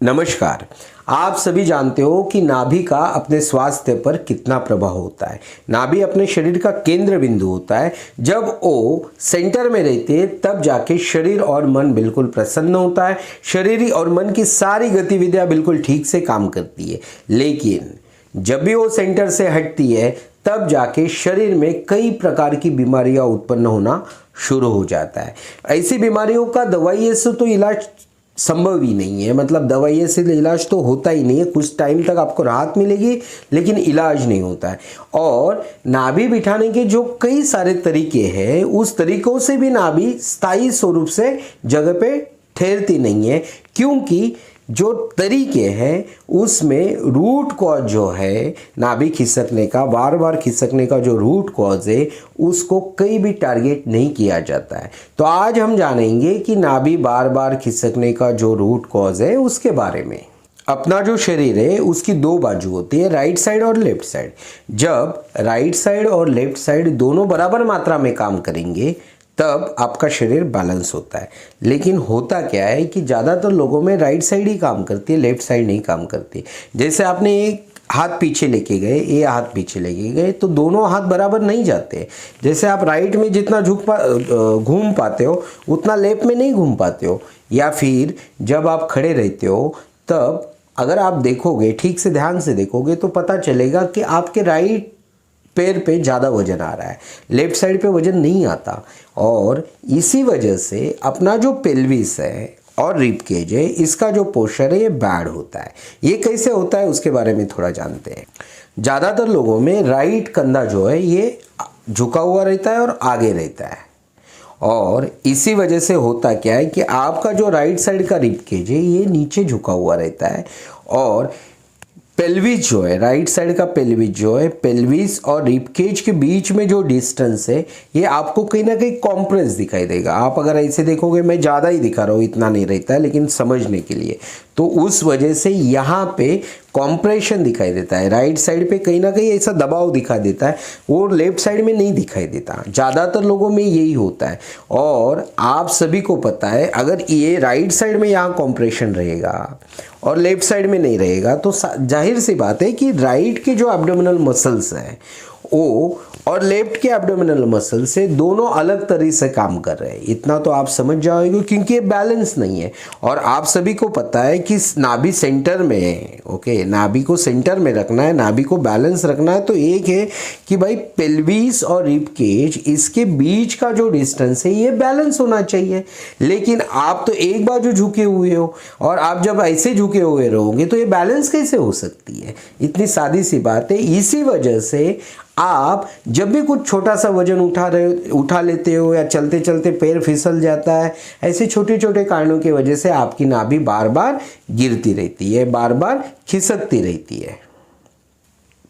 नमस्कार। आप सभी जानते हो कि नाभि का अपने स्वास्थ्य पर कितना प्रभाव होता है। नाभि अपने शरीर का केंद्र बिंदु होता है। जब वो सेंटर में रहती है तब जाके शरीर और मन बिल्कुल प्रसन्न होता है। शरीर और मन की सारी गतिविधियां बिल्कुल ठीक से काम करती है। लेकिन जब भी वो सेंटर से हटती है तब जाके शरीर में कई प्रकार की बीमारियां उत्पन्न होना शुरू हो जाता है। ऐसी बीमारियों का दवाइयों से तो इलाज संभव ही नहीं है। मतलब दवाइयों से इलाज तो होता ही नहीं है। कुछ टाइम तक आपको राहत मिलेगी लेकिन इलाज नहीं होता है। और नाभि बिठाने के जो कई सारे तरीके हैं उस तरीकों से भी नाभि स्थायी स्वरूप से जगह पे ठहरती नहीं है, क्योंकि जो तरीके हैं उसमें रूट कॉज जो है नाभि खिसकने का, बार बार खिसकने का जो रूट कॉज है उसको कहीं भी टारगेट नहीं किया जाता है। तो आज हम जानेंगे कि नाभि बार बार खिसकने का जो रूट कॉज है उसके बारे में। अपना जो शरीर है उसकी दो बाजू होती है, राइट साइड और लेफ्ट साइड। जब राइट साइड और लेफ्ट साइड दोनों बराबर मात्रा में काम करेंगे तब आपका शरीर बैलेंस होता है। लेकिन होता क्या है कि ज़्यादातर लोगों में राइट साइड ही काम करती है, लेफ्ट साइड नहीं काम करती। जैसे आपने एक हाथ पीछे लेके गए, ये हाथ पीछे लेके गए तो दोनों हाथ बराबर नहीं जाते। जैसे आप राइट में जितना घूम पाते हो उतना लेफ्ट में नहीं घूम पाते हो। या फिर जब आप खड़े रहते हो तब अगर आप देखोगे, ठीक से ध्यान से देखोगे तो पता चलेगा कि आपके राइट पैर पे ज़्यादा वजन आ रहा है, लेफ्ट साइड पे वजन नहीं आता। और इसी वजह से अपना जो पेल्विस है और रिब केज है इसका जो पोस्चर है ये बैड होता है। ये कैसे होता है उसके बारे में थोड़ा जानते हैं। ज़्यादातर लोगों में राइट कंधा जो है ये झुका हुआ रहता है और आगे रहता है। और इसी वजह से होता क्या है कि आपका जो राइट साइड का रिब केज है ये नीचे झुका हुआ रहता है। और पेल्विस जो है, राइट साइड का पेल्विस जो है, पेल्विस और रिब केज के बीच में जो डिस्टेंस है ये आपको कहीं ना कहीं कॉम्प्रेस दिखाई देगा। आप अगर ऐसे देखोगे, मैं ज़्यादा ही दिखा रहा हूँ, इतना नहीं रहता है लेकिन समझने के लिए, तो उस वजह से यहाँ पे कॉम्प्रेशन दिखाई देता है। राइट साइड पे कहीं ना कहीं ऐसा दबाव दिखाई देता है, वो लेफ्ट साइड में नहीं दिखाई देता। ज़्यादातर लोगों में यही होता है। और आप सभी को पता है अगर ये राइट साइड में यहाँ कॉम्प्रेशन रहेगा और लेफ्ट साइड में नहीं रहेगा तो जाहिर सी बात है कि राइट के जो एब्डोमिनल मसल्स हैं वो और लेफ्ट के एब्डोमिनल मसल से दोनों अलग तरीके से काम कर रहे हैं। इतना तो आप समझ जाओगे क्योंकि ये बैलेंस नहीं है। और आप सभी को पता है कि नाभि सेंटर में है। ओके, नाभि को सेंटर में रखना है, नाभि को बैलेंस रखना है। तो एक है कि भाई पेल्विस और रिब केज इसके बीच का जो डिस्टेंस है ये बैलेंस होना चाहिए। लेकिन आप तो एक बाजू झुके हुए हो और आप जब ऐसे झुके हुए रहोगे तो ये बैलेंस कैसे हो सकती है। इतनी सादी सी बात है। इसी वजह से आप जब भी कुछ छोटा सा वजन उठा लेते हो या चलते चलते पैर फिसल जाता है, ऐसे छोटे छोटे कारणों की वजह से आपकी नाभि बार बार गिरती रहती है, बार बार खिसकती रहती है।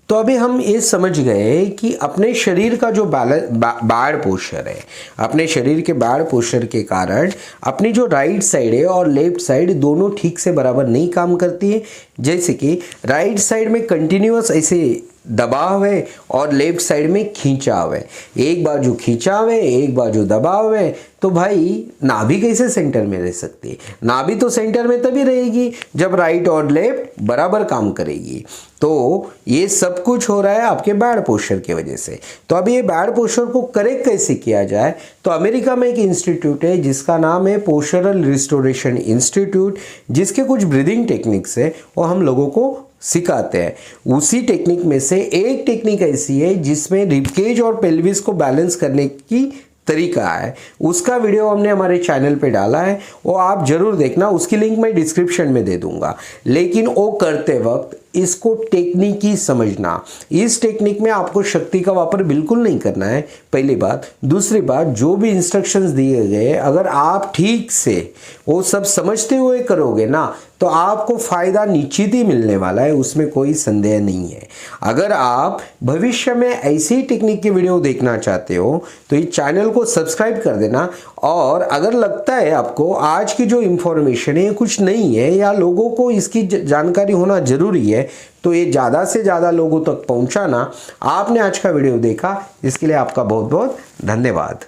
तो अभी हम ये समझ गए कि अपने शरीर का जो बैड पोस्चर है, अपने शरीर के बैड पोस्चर के कारण अपनी जो राइट साइड है और लेफ्ट साइड दोनों ठीक से बराबर नहीं काम करती है। जैसे कि राइट साइड में कंटिन्यूअस ऐसे दबाव है और लेफ्ट साइड में खींचाव है। एक बाजू खींचाव है, एक बाजू दबाव है, तो भाई नाभि कैसे सेंटर में रह सकती है। नाभि तो सेंटर में तभी रहेगी जब राइट और लेफ्ट बराबर काम करेगी। तो ये सब कुछ हो रहा है आपके बैड पोस्चर की वजह से। तो अब ये बैड पोस्चर को करेक्ट कैसे किया जाए, तो अमेरिका में एक इंस्टीट्यूट है जिसका नाम है पोस्चरल रिस्टोरेशन इंस्टीट्यूट, जिसके कुछ ब्रीदिंग टेक्निक्स है वो हम लोगों को सिखाते हैं। उसी टेक्निक में से एक टेक्निक ऐसी है जिसमें रिब केज और पेल्विस को बैलेंस करने की तरीका है। उसका वीडियो हमने हमारे चैनल पे डाला है, वो आप जरूर देखना। उसकी लिंक मैं डिस्क्रिप्शन में दे दूंगा। लेकिन वो करते वक्त इसको टेक्निक ही समझना। इस टेक्निक में आपको शक्ति का वापर बिल्कुल नहीं करना है, पहली बात। दूसरी बात, जो भी इंस्ट्रक्शंस दिए गए अगर आप ठीक से वो सब समझते हुए करोगे ना तो आपको फायदा निश्चित ही मिलने वाला है, उसमें कोई संदेह नहीं है। अगर आप भविष्य में ऐसी टेक्निक की वीडियो देखना चाहते हो तो इस चैनल को सब्सक्राइब कर देना। और अगर लगता है आपको आज की जो इंफॉर्मेशन है कुछ नहीं है या लोगों को इसकी जानकारी होना जरूरी है तो ये ज़्यादा से ज़्यादा लोगों तक पहुंचाना। आपने आज का वीडियो देखा इसके लिए आपका बहुत बहुत धन्यवाद।